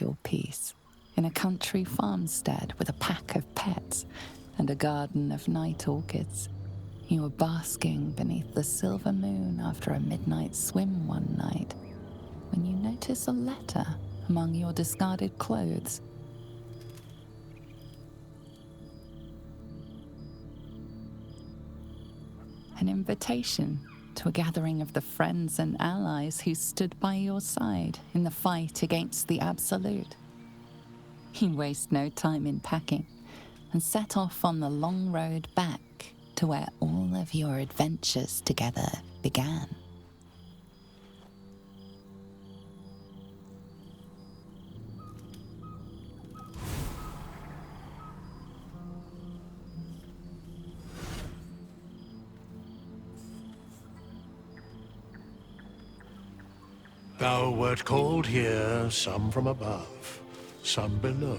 your peace in a country farmstead with a pack of pets and a garden of night orchids. You were basking beneath the silver moon after a midnight swim one night when you notice a letter among your discarded clothes. An invitation to a gathering of the friends and allies who stood by your side in the fight against the Absolute. You waste no time in packing and set off on the long road back to where all of your adventures together began. Thou wert called here, some from above, some below.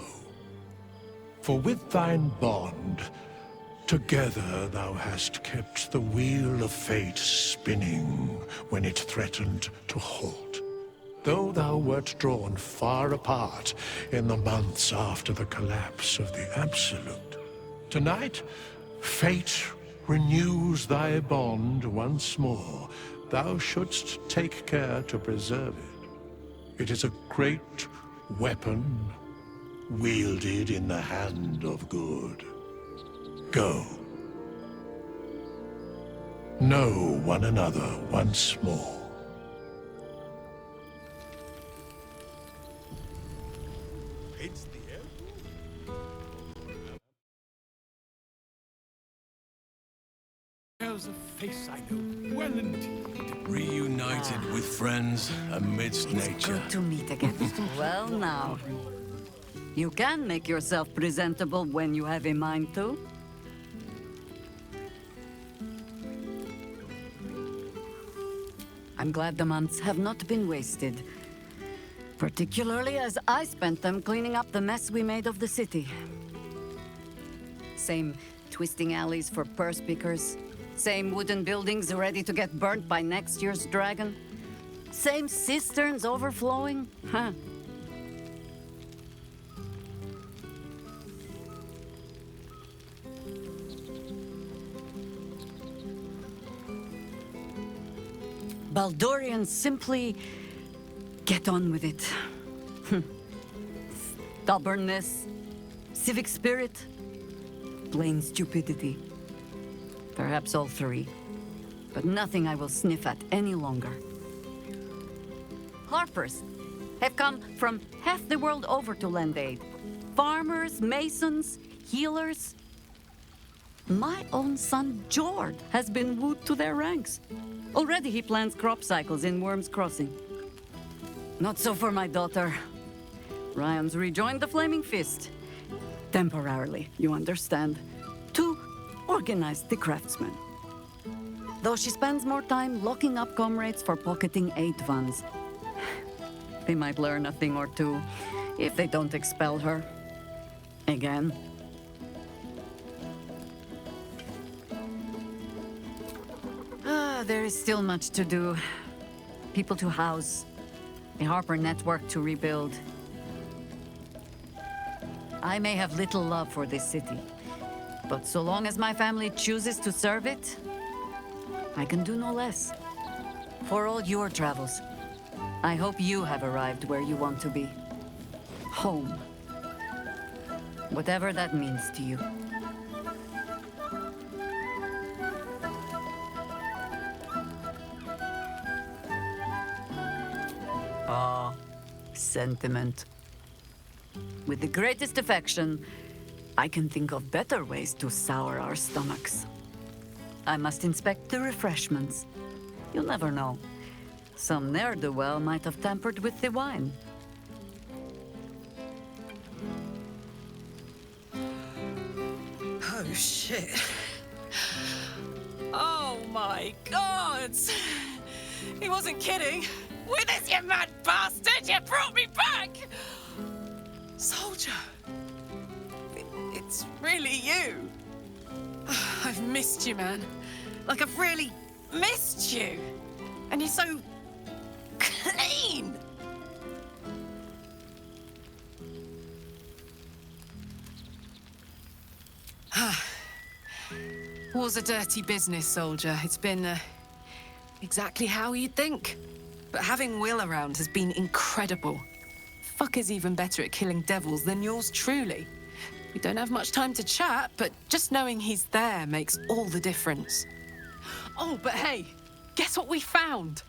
For with thine bond, together thou hast kept the wheel of fate spinning when it threatened to halt. Though thou wert drawn far apart in the months after the collapse of the Absolute, tonight, fate renews thy bond once more. Thou shouldst take care to preserve it. It is a great weapon wielded in the hand of good. Go. Know one another once more. It's the There's a face I know well indeed. Reunited with friends amidst nature. Good to meet again. Well now, you can make yourself presentable when you have a mind to. I'm glad the months have not been wasted. Particularly as I spent them cleaning up the mess we made of the city. Same twisting alleys for purse pickers. Same wooden buildings ready to get burnt by next year's dragon. Same cisterns overflowing. Huh. Baldurians simply get on with it. Stubbornness, civic spirit, plain stupidity. Perhaps all three, but nothing I will sniff at any longer. Harpers have come from half the world over to lend aid. Farmers, masons, healers. My own son, Jord, has been wooed to their ranks. Already he plans crop cycles in Worm's Crossing. Not so for my daughter. Ryan's rejoined the Flaming Fist. Temporarily, you understand. To organize the craftsmen. Though she spends more time locking up comrades for pocketing aid funds. They might learn a thing or two if they don't expel her. Again. There is still much to do. People to house. A Harper network to rebuild. I may have little love for this city, but so long as my family chooses to serve it, I can do no less. For all your travels, I hope you have arrived where you want to be. Home. Whatever that means to you. Sentiment. With the greatest affection, I can think of better ways to sour our stomachs. I must inspect the refreshments. You'll never know. Some ne'er-do-well might have tampered with the wine. Oh, shit. Oh, my God. He wasn't kidding. Withers, you mad bastard! You brought me back! Soldier. It's really you. I've missed you, man. Like, I've really missed you. And you're so clean. War's a dirty business, soldier. It's been, exactly how you'd think. But having Will around has been incredible. Fucker's even better at killing devils than yours truly. We don't have much time to chat, but just knowing he's there makes all the difference. Oh, but hey, guess what we found?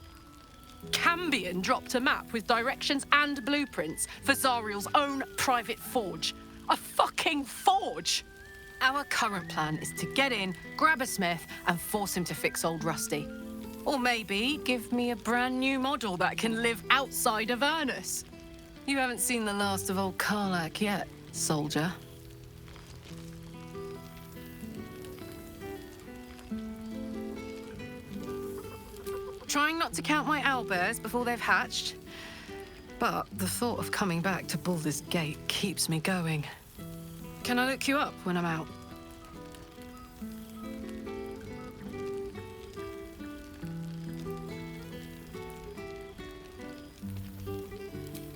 Cambion dropped a map with directions and blueprints for Zariel's own private forge. A fucking forge! Our current plan is to get in, grab a smith, and force him to fix old Rusty. Or maybe give me a brand new model that can live outside of Ernest. You haven't seen the last of old Karlak yet, soldier. Trying not to count my owlbears before they've hatched. But the thought of coming back to Baldur's Gate keeps me going. Can I look you up when I'm out?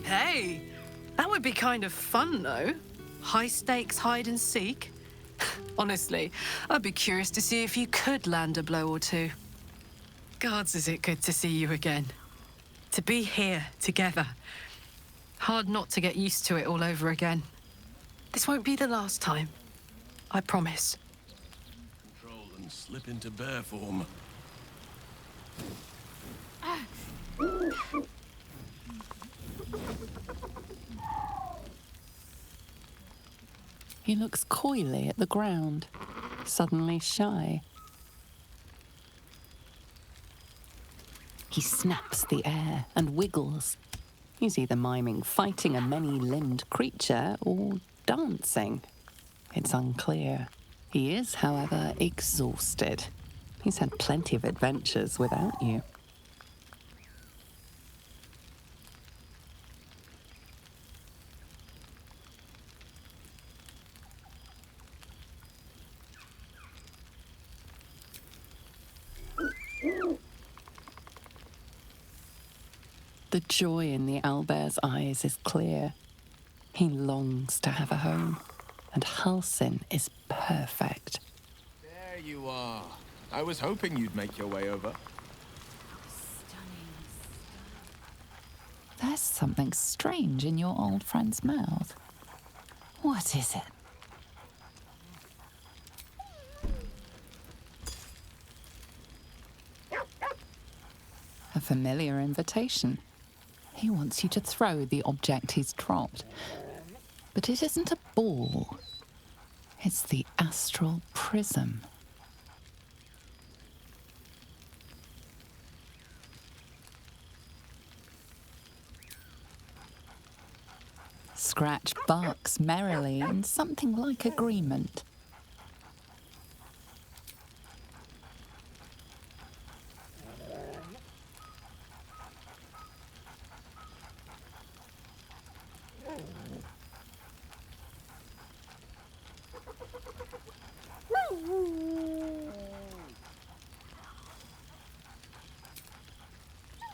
Hey, that would be kind of fun, though. High stakes hide and seek. Honestly, I'd be curious to see if you could land a blow or two. Gods, is it good to see you again. To be here together. Hard not to get used to it all over again. This won't be the last time. I promise. Control and slip into bear form. He looks coyly at the ground, suddenly shy. He snaps the air and wiggles. He's either miming fighting a many-limbed creature or dancing. It's unclear. He is, however, exhausted. He's had plenty of adventures without you. The joy in the owlbear's eyes is clear. He longs to have a home, and Halsin is perfect. There you are. I was hoping you'd make your way over. There's something strange in your old friend's mouth. What is it? A familiar invitation. He wants you to throw the object he's dropped. But it isn't a ball. It's the astral prism. Scratch barks merrily in something like agreement.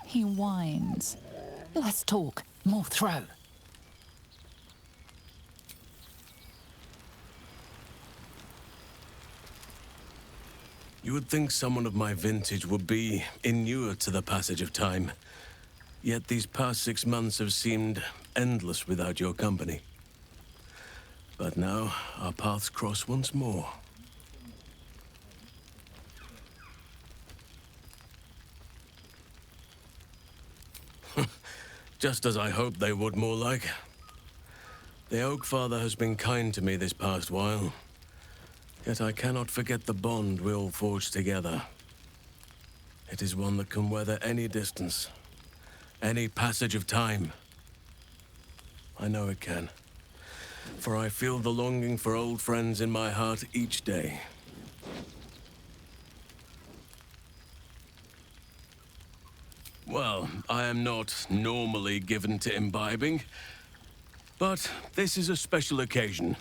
He whines. Less talk, more throw. You would think someone of my vintage would be inured to the passage of time. Yet these past 6 months have seemed endless without your company. But now, our paths cross once more. Just as I hoped they would, more like. The Oak Father has been kind to me this past while. Yet I cannot forget the bond we all forged together. It is one that can weather any distance, any passage of time. I know it can, for I feel the longing for old friends in my heart each day. Well, I am not normally given to imbibing, but this is a special occasion.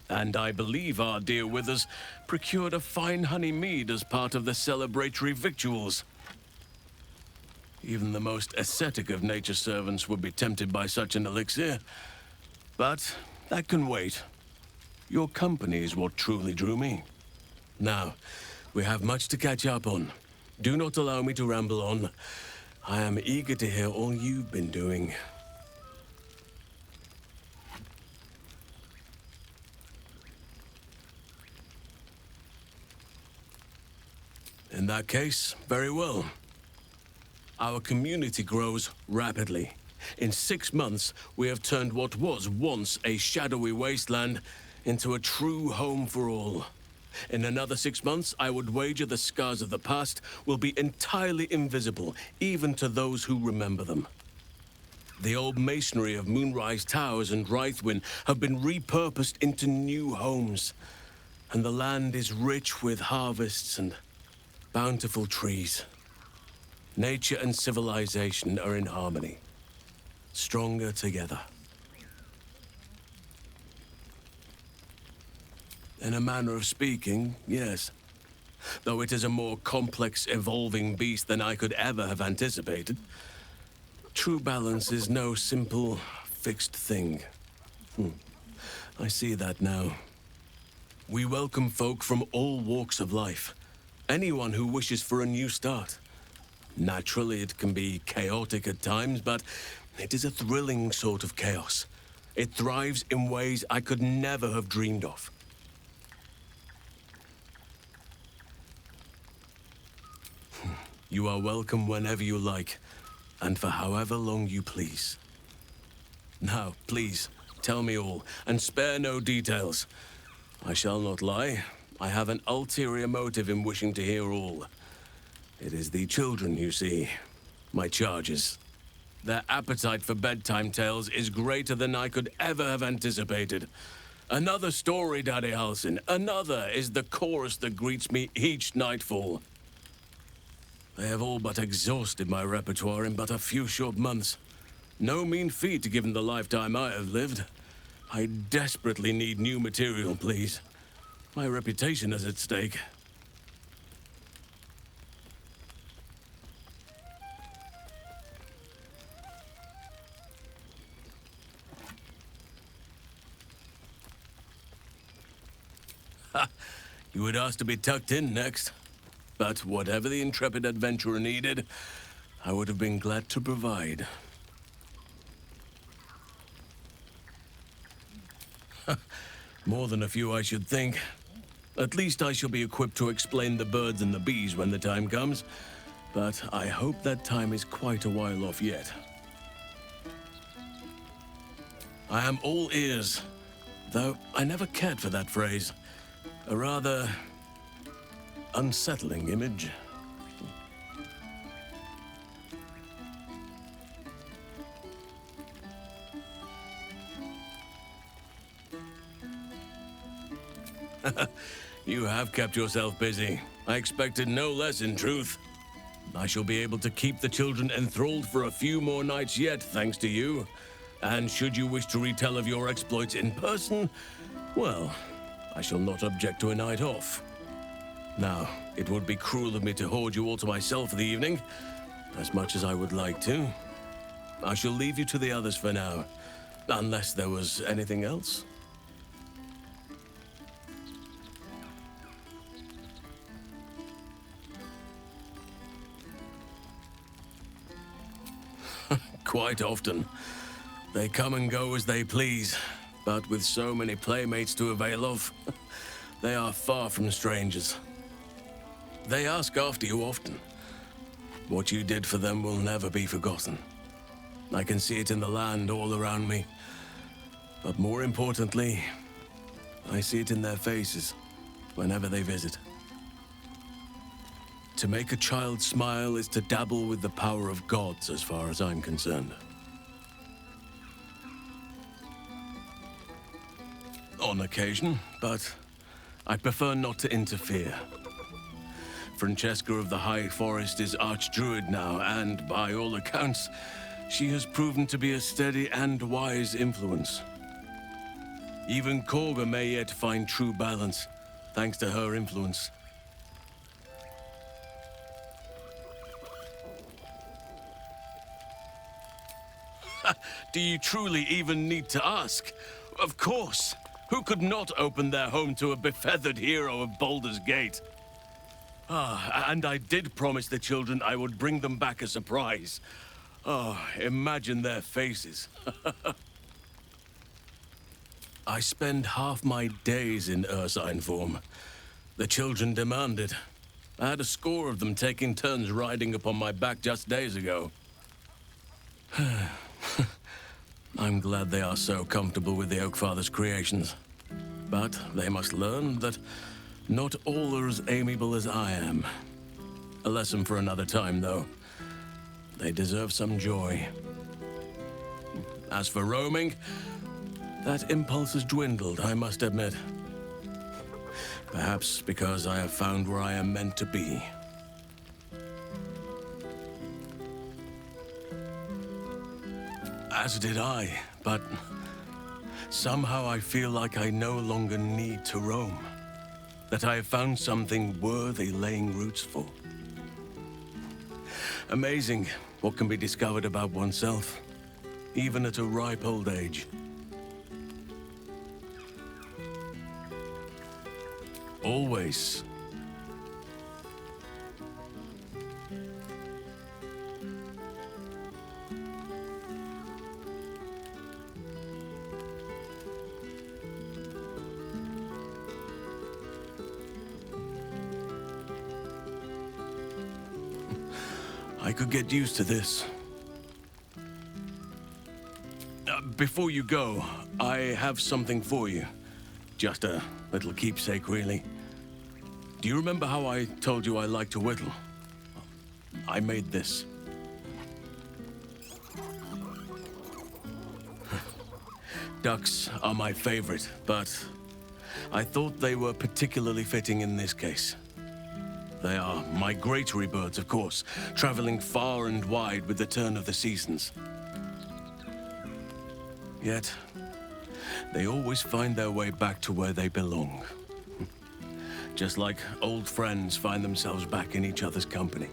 And I believe our dear Withers procured a fine honey mead as part of the celebratory victuals. Even the most ascetic of nature's servants would be tempted by such an elixir. But that can wait. Your company is what truly drew me. Now, we have much to catch up on. Do not allow me to ramble on. I am eager to hear all you've been doing. In that case, very well. Our community grows rapidly. In 6 months, we have turned what was once a shadowy wasteland into a true home for all. In another 6 months, I would wager the scars of the past will be entirely invisible, even to those who remember them. The old masonry of Moonrise Towers and Rythwin have been repurposed into new homes, and the land is rich with harvests and bountiful trees. Nature and civilization are in harmony, stronger together. In a manner of speaking, yes. Though it is a more complex, evolving beast than I could ever have anticipated. True balance is no simple, fixed thing. I see that now. We welcome folk from all walks of life. Anyone who wishes for a new start. Naturally, it can be chaotic at times, but it is a thrilling sort of chaos. It thrives in ways I could never have dreamed of. You are welcome whenever you like, and for however long you please. Now, please, tell me all, and spare no details. I shall not lie. I have an ulterior motive in wishing to hear all. It is the children, you see. My charges. Their appetite for bedtime tales is greater than I could ever have anticipated. Another story, Daddy Halsin. Another is the chorus that greets me each nightfall. They have all but exhausted my repertoire in but a few short months. No mean feat given the lifetime I have lived. I desperately need new material, please. My reputation is at stake. Ha! You would ask to be tucked in next. But whatever the intrepid adventurer needed, I would have been glad to provide. More than a few, I should think. At least I shall be equipped to explain the birds and the bees when the time comes. But I hope that time is quite a while off yet. I am all ears, though I never cared for that phrase. A rather unsettling image. You have kept yourself busy. I expected no less, in truth. I shall be able to keep the children enthralled for a few more nights yet, thanks to you. And should you wish to retell of your exploits in person, well, I shall not object to a night off. Now, it would be cruel of me to hoard you all to myself for the evening, as much as I would like to. I shall leave you to the others for now, unless there was anything else. Quite often. They come and go as they please, but with so many playmates to avail of, they are far from strangers. They ask after you often. What you did for them will never be forgotten. I can see it in the land all around me. But more importantly, I see it in their faces whenever they visit. To make a child smile is to dabble with the power of gods, as far as I'm concerned. On occasion, but I prefer not to interfere. Francesca of the High Forest is Archdruid now, and by all accounts, she has proven to be a steady and wise influence. Even Korga may yet find true balance, thanks to her influence. Do you truly even need to ask? Of course. Who could not open their home to a befeathered hero of Baldur's Gate? And I did promise the children I would bring them back a surprise. Imagine their faces. I spend half my days in ursine form. The children demanded. I had a score of them taking turns riding upon my back just days ago. I'm glad they are so comfortable with the Oakfather's creations. But they must learn that not all are as amiable as I am. A lesson for another time, though. They deserve some joy. As for roaming, that impulse has dwindled, I must admit. Perhaps because I have found where I am meant to be. As did I, but somehow I feel like I no longer need to roam. That I have found something worthy laying roots for. Amazing what can be discovered about oneself, even at a ripe old age. Always. I could get used to this. Before you go, I have something for you. Just a little keepsake, really. Do you remember how I told you I like to whittle? I made this. Ducks are my favorite, but I thought they were particularly fitting in this case. They are migratory birds, of course, traveling far and wide with the turn of the seasons. Yet, they always find their way back to where they belong. Just like old friends find themselves back in each other's company.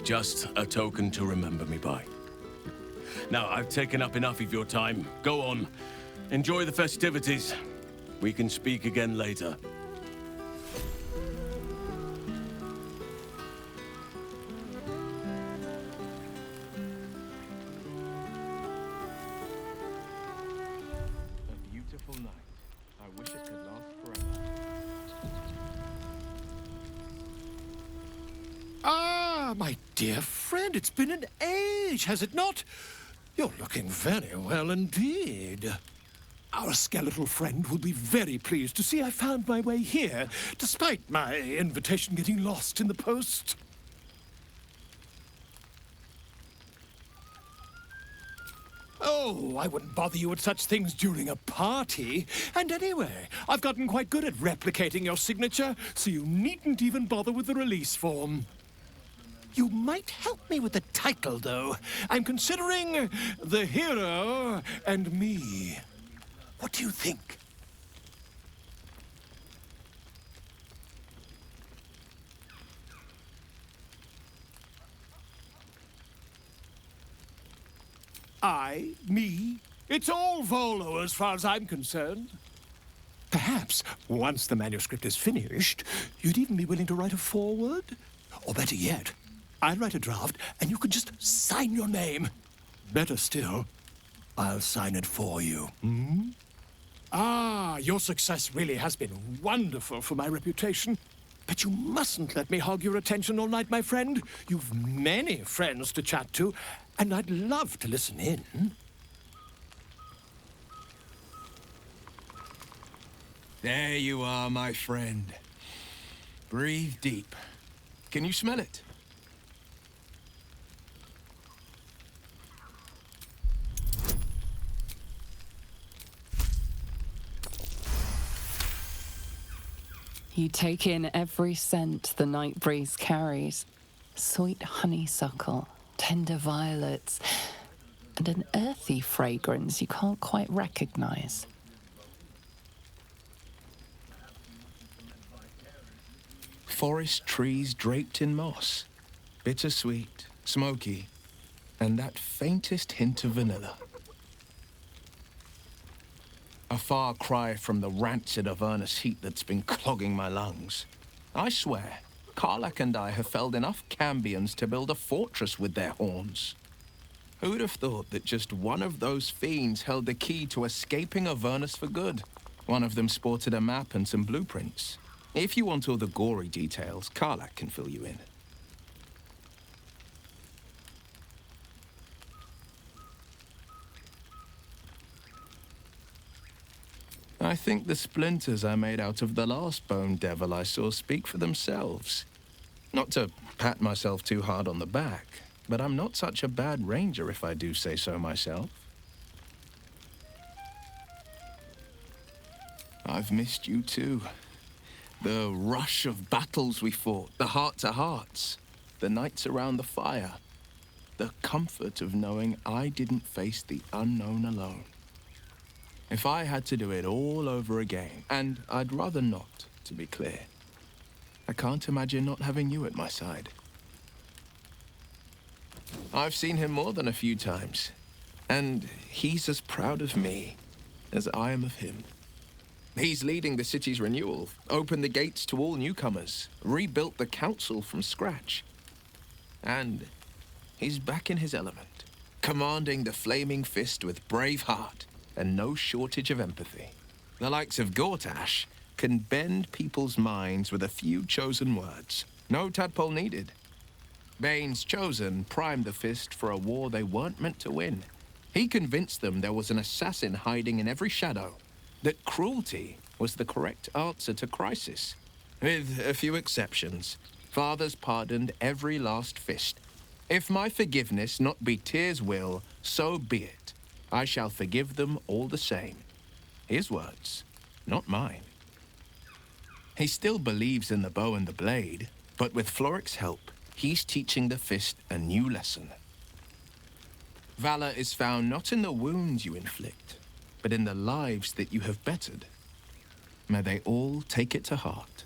Just a token to remember me by. Now, I've taken up enough of your time. Go on. Enjoy the festivities. We can speak again later. A beautiful night. I wish it could last forever. Ah, my dear friend, it's been an age, has it not? You're looking very well indeed. Our skeletal friend will be very pleased to see I found my way here, despite my invitation getting lost in the post. Oh, I wouldn't bother you with such things during a party. And anyway, I've gotten quite good at replicating your signature, so you needn't even bother with the release form. You might help me with the title, though. I'm considering The Hero and Me. What do you think? I, me, it's all Volo as far as I'm concerned. Perhaps, once the manuscript is finished, you'd even be willing to write a foreword? Or better yet, I'll write a draft and you can just sign your name. Better still, I'll sign it for you. Hmm? Ah, your success really has been wonderful for my reputation. But you mustn't let me hog your attention all night, my friend. You've many friends to chat to, and I'd love to listen in. There you are, my friend. Breathe deep. Can you smell it? You take in every scent the night breeze carries. Sweet honeysuckle, tender violets, and an earthy fragrance you can't quite recognize. forest trees draped in moss. Bittersweet, smoky, and that faintest hint of vanilla. A far cry from the rancid Avernus heat that's been clogging my lungs. I swear, Karlach and I have felled enough cambions to build a fortress with their horns. Who'd have thought that just one of those fiends held the key to escaping Avernus for good? One of them sported a map and some blueprints. If you want all the gory details, Karlach can fill you in. I think the splinters I made out of the last bone devil I saw speak for themselves. Not to pat myself too hard on the back, but I'm not such a bad ranger if I do say so myself. I've missed you too. The rush of battles we fought, the heart-to-hearts, the nights around the fire, the comfort of knowing I didn't face the unknown alone. If I had to do it all over again, and I'd rather not, to be clear, I can't imagine not having you at my side. I've seen him more than a few times, and he's as proud of me as I am of him. He's leading the city's renewal, opened the gates to all newcomers, rebuilt the council from scratch. And he's back in his element, commanding the Flaming Fist with brave heart and no shortage of empathy. The likes of Gortash can bend people's minds with a few chosen words. No tadpole needed. Bane's Chosen primed the Fist for a war they weren't meant to win. He convinced them there was an assassin hiding in every shadow, that cruelty was the correct answer to crisis. With a few exceptions, fathers pardoned every last Fist. If my forgiveness not be Tyr's will, so be it. I shall forgive them all the same. His words, not mine. He still believes in the bow and the blade, but with Floric's help, he's teaching the Fist a new lesson. Valor is found not in the wounds you inflict, but in the lives that you have bettered. May they all take it to heart.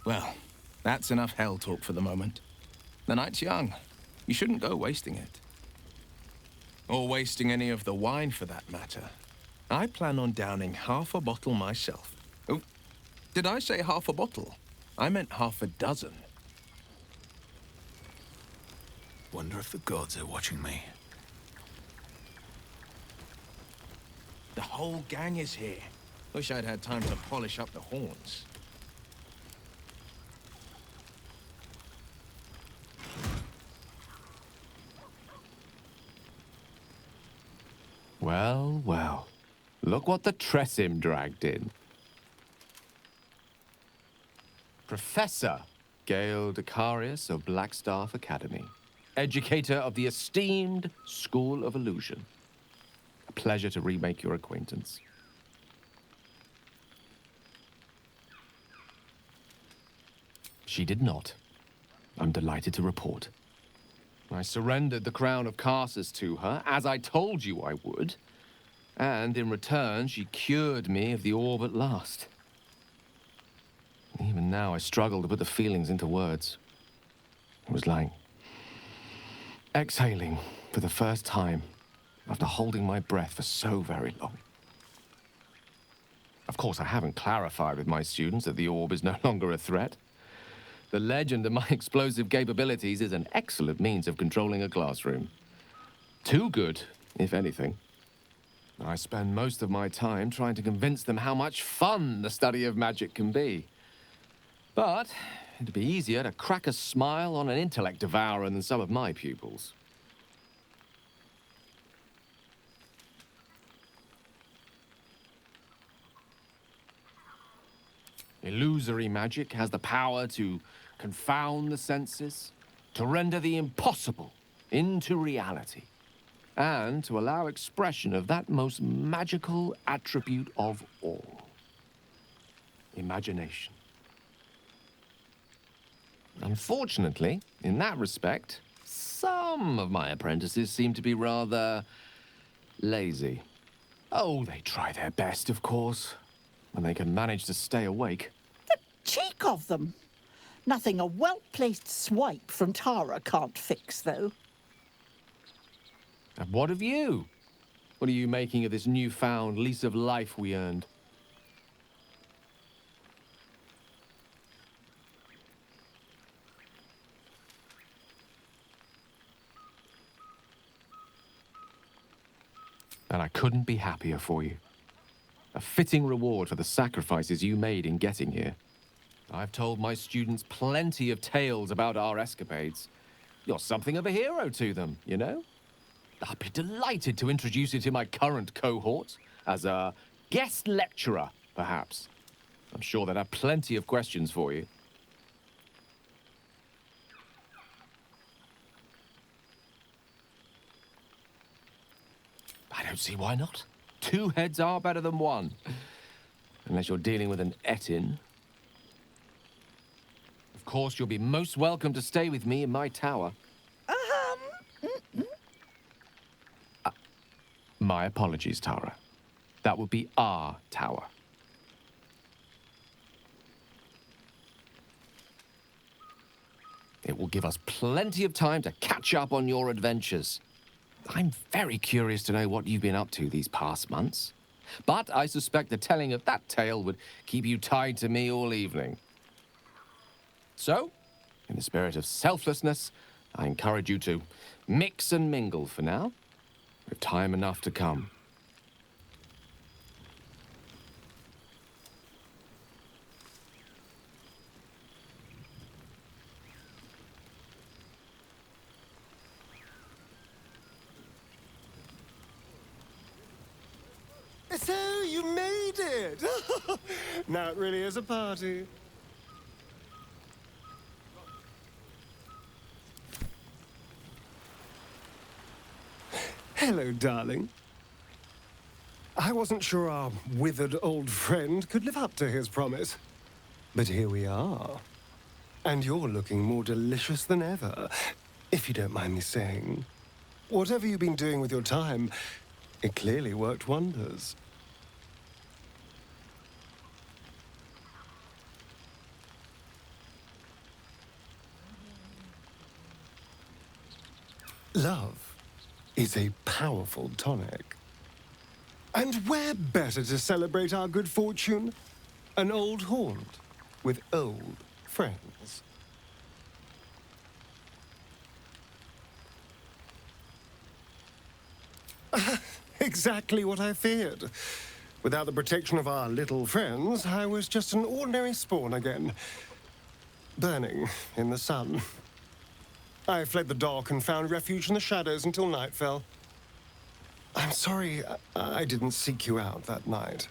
Well, that's enough hell talk for the moment. The night's young. You shouldn't go wasting it. Or wasting any of the wine for that matter. I plan on downing half a bottle myself. Oh, did I say half a bottle? I meant half a dozen. Wonder if the gods are watching me. The whole gang is here. Wish I'd had time to polish up the horns. Well, well. Look what the Tressim dragged in. Professor Gale Decarius of Blackstaff Academy. Educator of the esteemed School of Illusion. A pleasure to remake your acquaintance. She did not. I'm delighted to report. I surrendered the crown of Carsus to her, as I told you I would. And in return, she cured me of the orb at last. Even now, I struggle to put the feelings into words. It was like exhaling for the first time after holding my breath for so very long. Of course, I haven't clarified with my students that the orb is no longer a threat. The legend of my explosive capabilities is an excellent means of controlling a classroom. Too good, if anything. I spend most of my time trying to convince them how much fun the study of magic can be. But it'd be easier to crack a smile on an intellect devourer than some of my pupils. Illusory magic has the power to confound the senses, to render the impossible into reality, and to allow expression of that most magical attribute of all, imagination. Unfortunately, in that respect, some of my apprentices seem to be rather lazy. Oh, they try their best, of course, when they can manage to stay awake. cheek of them. Nothing a well-placed swipe from Tara can't fix, though. And what of you? What are you making of this newfound lease of life we earned? And I couldn't be happier for you. A fitting reward for the sacrifices you made in getting here. I've told my students plenty of tales about our escapades. You're something of a hero to them, you know? I'd be delighted to introduce you to my current cohort as a guest lecturer, perhaps. I'm sure they'd have plenty of questions for you. I don't see why not. 2 heads are better than 1. Unless you're dealing with an Etin. Of course, you'll be most welcome to stay with me in my tower. My apologies, Tara. That would be our tower. It will give us plenty of time to catch up on your adventures. I'm very curious to know what you've been up to these past months. But I suspect the telling of that tale would keep you tied to me all evening. So, in the spirit of selflessness, I encourage you to mix and mingle for now, with time enough to come. So, you made it! Now it really is a party. Hello, darling. I wasn't sure our withered old friend could live up to his promise. But here we are. And you're looking more delicious than ever, if you don't mind me saying. Whatever you've been doing with your time, it clearly worked wonders. Love is a powerful tonic. And where better to celebrate our good fortune? An old haunt with old friends. Exactly what I feared. Without the protection of our little friends, I was just an ordinary spawn again, burning in the sun. I fled the dock and found refuge in the shadows until night fell. I'm sorry I didn't seek you out that night.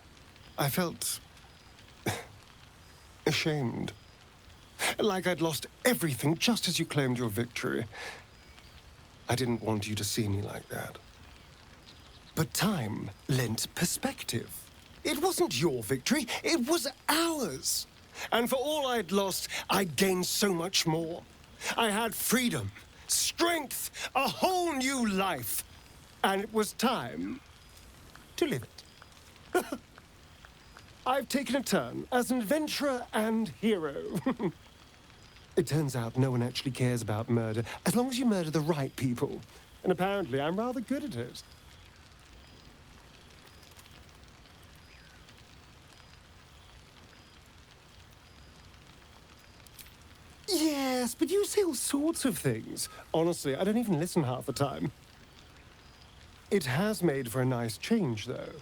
I felt ashamed. Like I'd lost everything just as you claimed your victory. I didn't want you to see me like that. But time lent perspective. It wasn't your victory, it was ours. And for all I'd lost, I'd gained so much more. I had freedom, strength, a whole new life. And it was time to live it. I've taken a turn as an adventurer and hero. It turns out no one actually cares about murder, as long as you murder the right people. And apparently I'm rather good at it. Yes, but you say all sorts of things. Honestly, I don't even listen half the time. It has made for a nice change, though.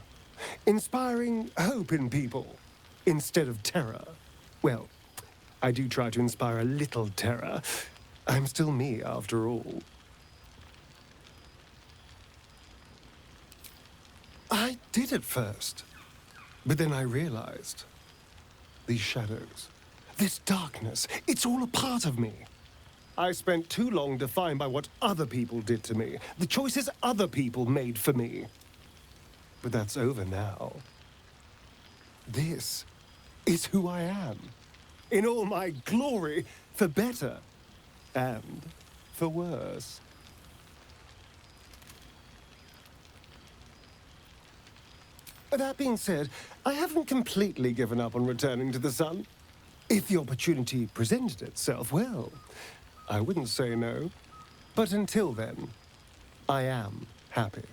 Inspiring hope in people, instead of terror. Well, I do try to inspire a little terror. I'm still me, after all. I did at first. But then I realized. These shadows, this darkness, it's all a part of me. I spent too long defined by what other people did to me, the choices other people made for me. But that's over now. This is who I am, in all my glory, for better and for worse. That being said, I haven't completely given up on returning to the sun. If the opportunity presented itself, well, I wouldn't say no. But until then, I am happy.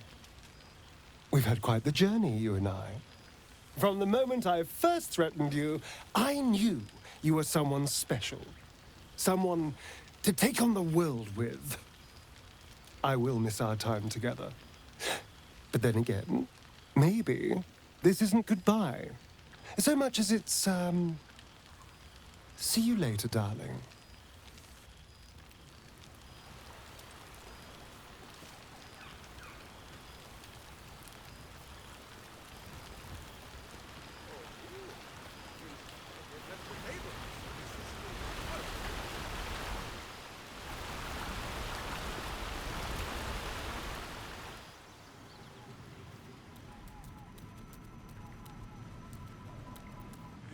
We've had quite the journey, you and I. From the moment I first threatened you, I knew you were someone special. Someone to take on the world with. I will miss our time together. But then again, maybe this isn't goodbye. So much as it's, see you later, darling.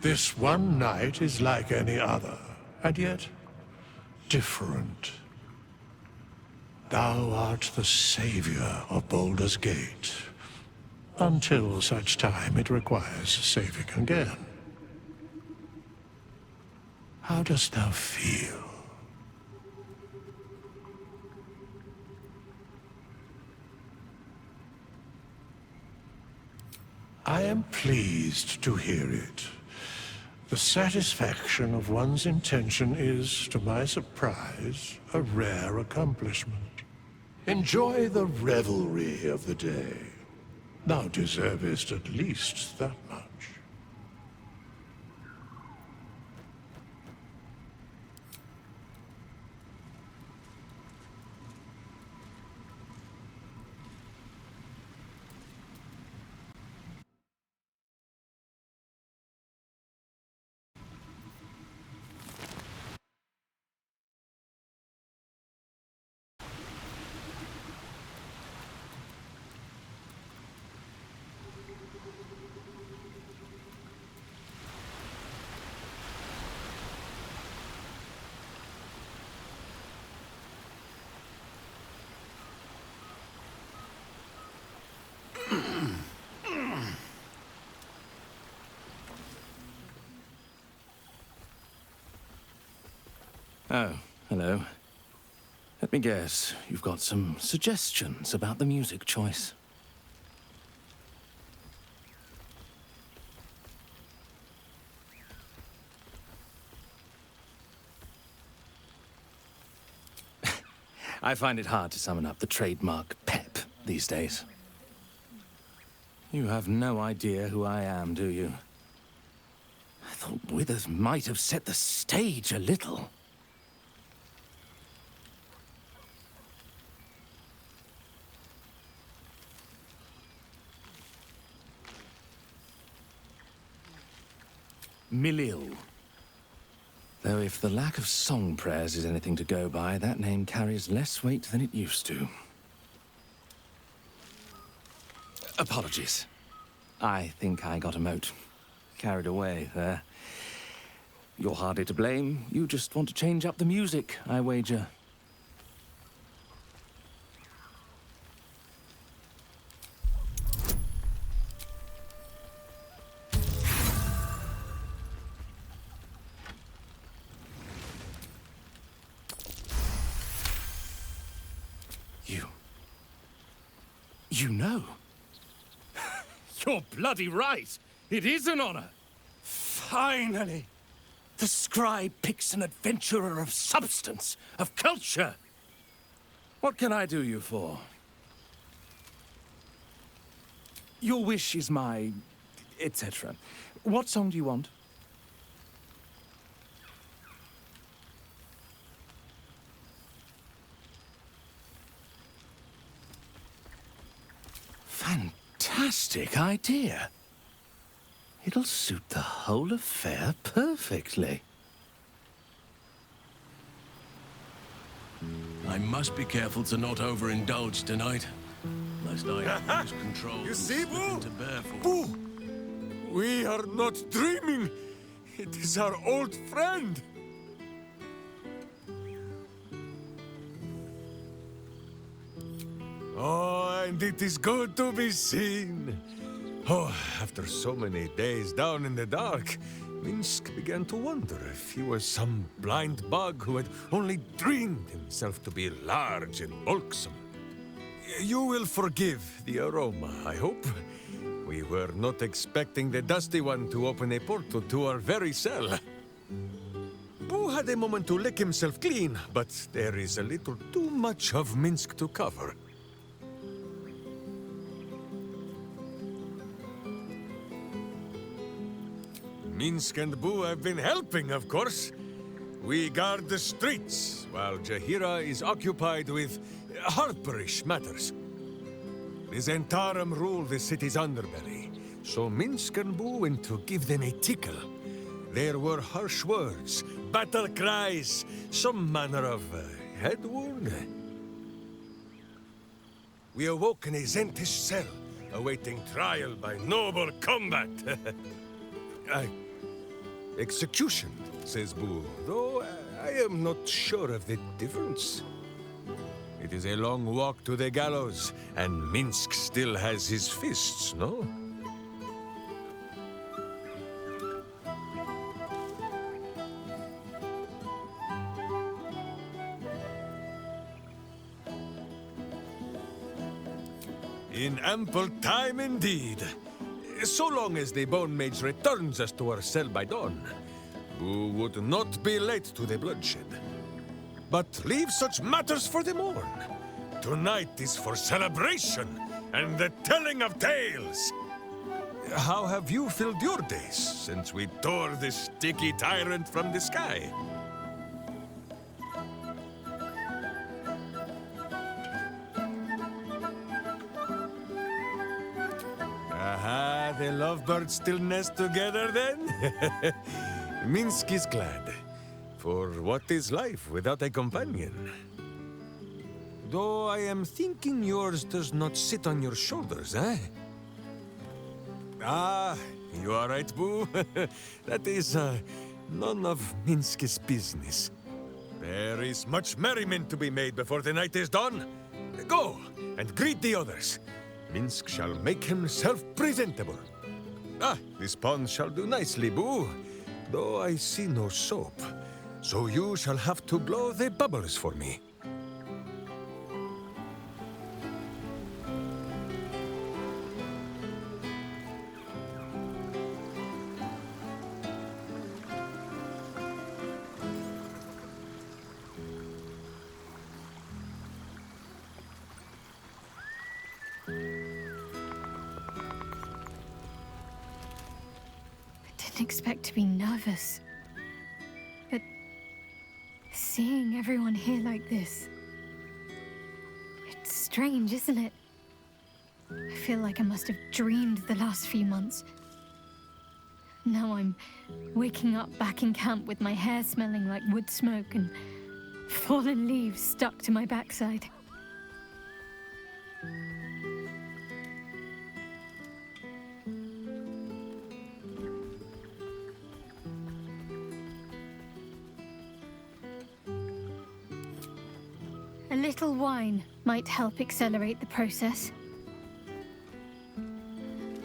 This one night is like any other, and yet different. Thou art the savior of Baldur's Gate, until such time it requires saving again. How dost thou feel? I am pleased to hear it. The satisfaction of one's intention is, to my surprise, a rare accomplishment. Enjoy the revelry of the day. Thou deservest at least that much. Oh, hello. Let me guess, you've got some suggestions about the music choice. I find it hard to summon up the trademark pep these days. You have no idea who I am, do you? I thought Withers might have set the stage a little. Milil. Though if the lack of song prayers is anything to go by, that name carries less weight than it used to. Apologies. I think I got a mote. Carried away there. You're hardly to blame. You just want to change up the music, I wager. You know? You're bloody right. It is an honor. Finally! The scribe picks an adventurer of substance, of culture. What can I do you for? Your wish is my... etc. What song do you want? Fantastic idea. It'll suit the whole affair perfectly. I must be careful to not overindulge tonight, lest I lose control. You see, Boo? Boo? Boo! We are not dreaming. It is our old friend. Oh, and it is good to be seen. Oh, after so many days down in the dark, Minsk began to wonder if he was some blind bug who had only dreamed himself to be large and bulksome. You will forgive the aroma, I hope. We were not expecting the Dusty One to open a portal to our very cell. Boo had a moment to lick himself clean, but there is a little too much of Minsk to cover. Minsk and Boo have been helping, of course. We guard the streets, while Jahira is occupied with harperish matters. The Zentarum rule the city's underbelly, so Minsk and Boo went to give them a tickle. There were harsh words, battle cries, some manner of head wound. We awoke in a Zentish cell, awaiting trial by noble combat. Execution, says Boo, though I am not sure of the difference. It is a long walk to the gallows, and Minsk still has his fists, no? In ample time indeed. So long as the Bone Mage returns us to our cell by dawn, Boo would not be late to the bloodshed. But leave such matters for the morn. Tonight is for celebration and the telling of tales. How have you filled your days since we tore this sticky tyrant from the sky? Aha, the lovebirds still nest together then? Minsk is glad. For what is life without a companion? Though I am thinking yours does not sit on your shoulders, eh? Ah, you are right, Boo. That is none of Minsk's business. There is much merriment to be made before the night is done. Go and greet the others. Minsk shall make himself presentable. Ah, this pond shall do nicely, Boo. Though I see no soap. So you shall have to blow the bubbles for me. I didn't expect to be nervous. But seeing everyone here like this, it's strange, isn't it? I feel like I must have dreamed the last few months. Now I'm waking up back in camp with my hair smelling like wood smoke and fallen leaves stuck to my backside. A little wine might help accelerate the process.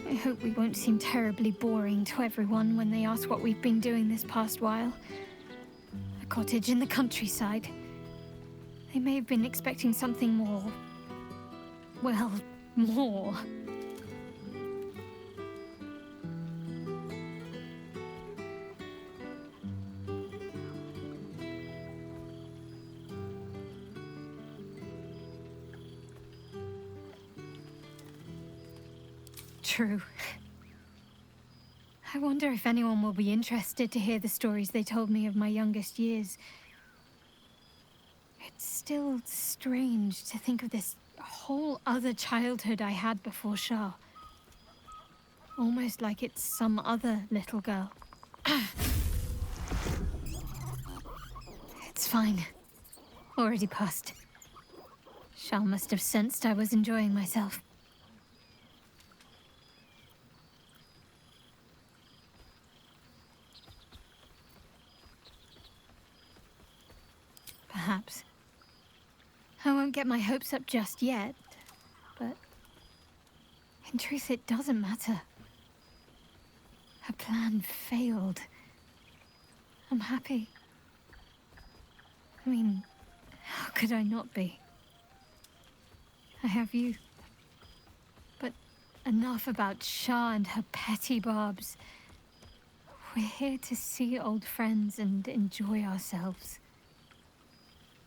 I hope we won't seem terribly boring to everyone when they ask what we've been doing this past while. A cottage in the countryside. They may have been expecting something more... well, more. True. I wonder if anyone will be interested to hear the stories they told me of my youngest years. It's still strange to think of this whole other childhood I had before Shah. Almost like it's some other little girl. It's fine. Already passed. Shah must have sensed I was enjoying myself. Perhaps. I won't get my hopes up just yet, but in truth it doesn't matter. Her plan failed, I'm happy. I mean, how could I not be? I have you. But enough about Shah and her petty barbs. We're here to see old friends and enjoy ourselves.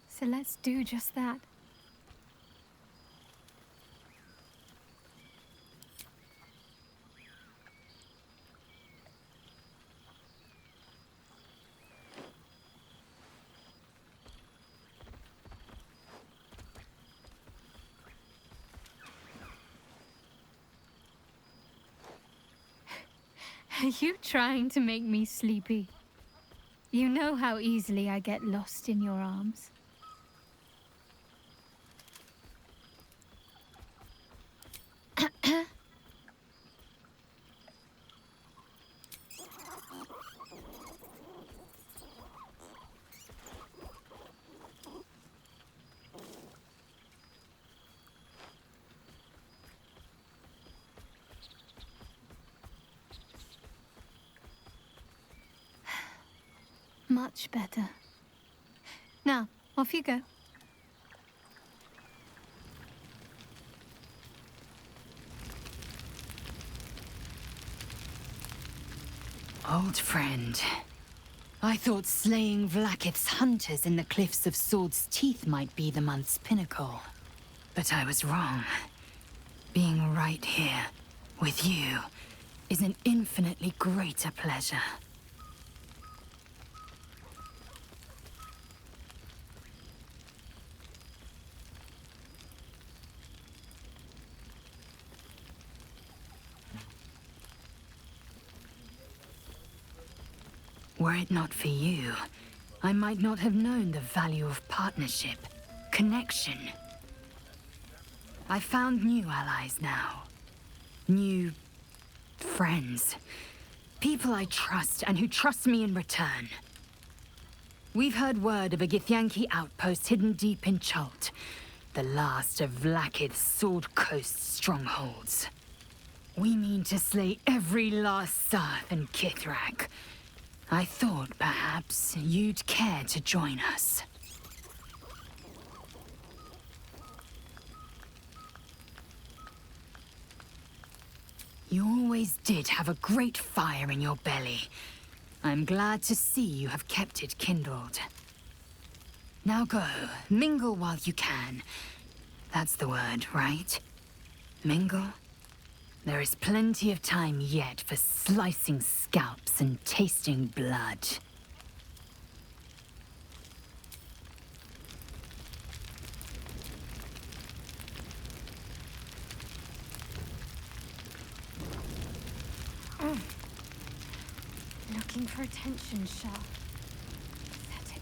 So let's do just that. Are you trying to make me sleepy? You know how easily I get lost in your arms. Much better. Now, off you go. Old friend. I thought slaying Vlaakith's hunters in the Cliffs of Swords Teeth might be the month's pinnacle. But I was wrong. Being right here, with you, is an infinitely greater pleasure. Were it not for you, I might not have known the value of partnership, connection. I found new allies now. New friends. People I trust and who trust me in return. We've heard word of a Githyanki outpost hidden deep in Chult, the last of Vlaakith's Sword Coast strongholds. We mean to slay every last Sarth and Kithrak. I thought perhaps you'd care to join us. You always did have a great fire in your belly. I'm glad to see you have kept it kindled. Now go, mingle while you can. That's the word, right? Mingle? There is plenty of time yet for slicing scalps and tasting blood. Looking for attention, Shah. Pathetic.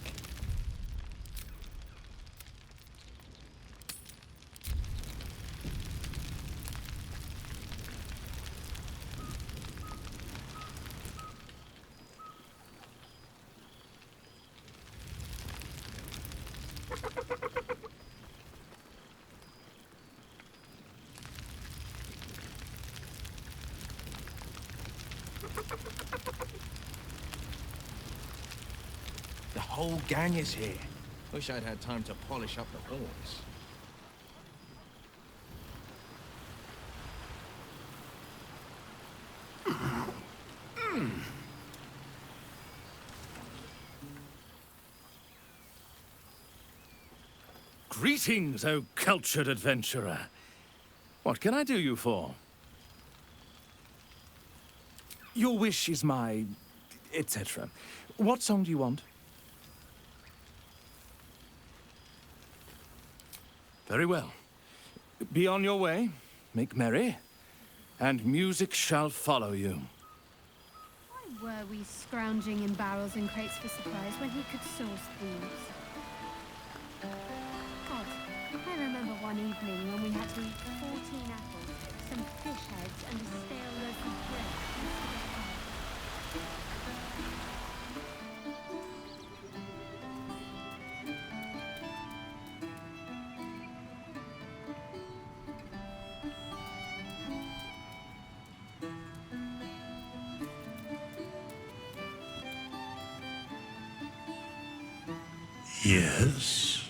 The whole gang is here. Wish I'd had time to polish up the horns. Greetings, O cultured adventurer. What can I do you for? Your wish is my... etc. What song do you want? Very well. Be on your way, make merry, and music shall follow you. Why were we scrounging in barrels and crates for supplies when he could source thieves? God, I remember one evening when we had to eat 14 apples, some fish heads, and a stale loaf of bread. Yes?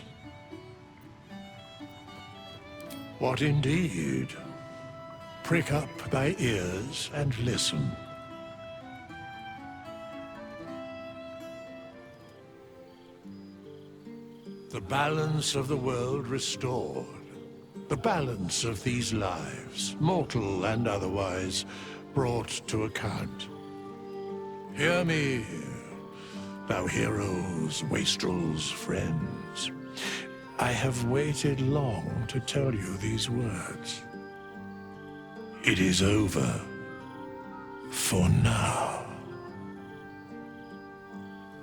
What indeed? Prick up thy ears and listen. The balance of the world restored. The balance of these lives, mortal and otherwise, brought to account. Hear me, thou heroes, wastrels, friends. I have waited long to tell you these words. It is over. For now.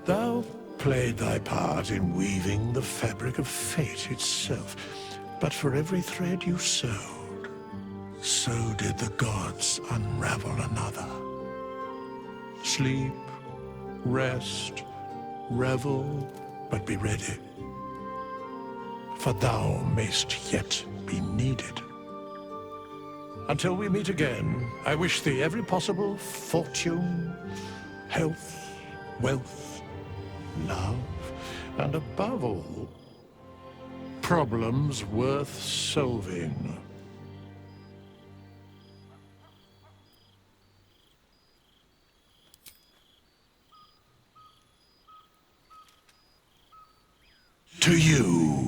Thou played thy part in weaving the fabric of fate itself, but for every thread you sewed, so did the gods unravel another. Sleep, rest, revel, but be ready, for thou mayst yet be needed. Until we meet again, I wish thee every possible fortune, health, wealth, love, and above all, problems worth solving. To you.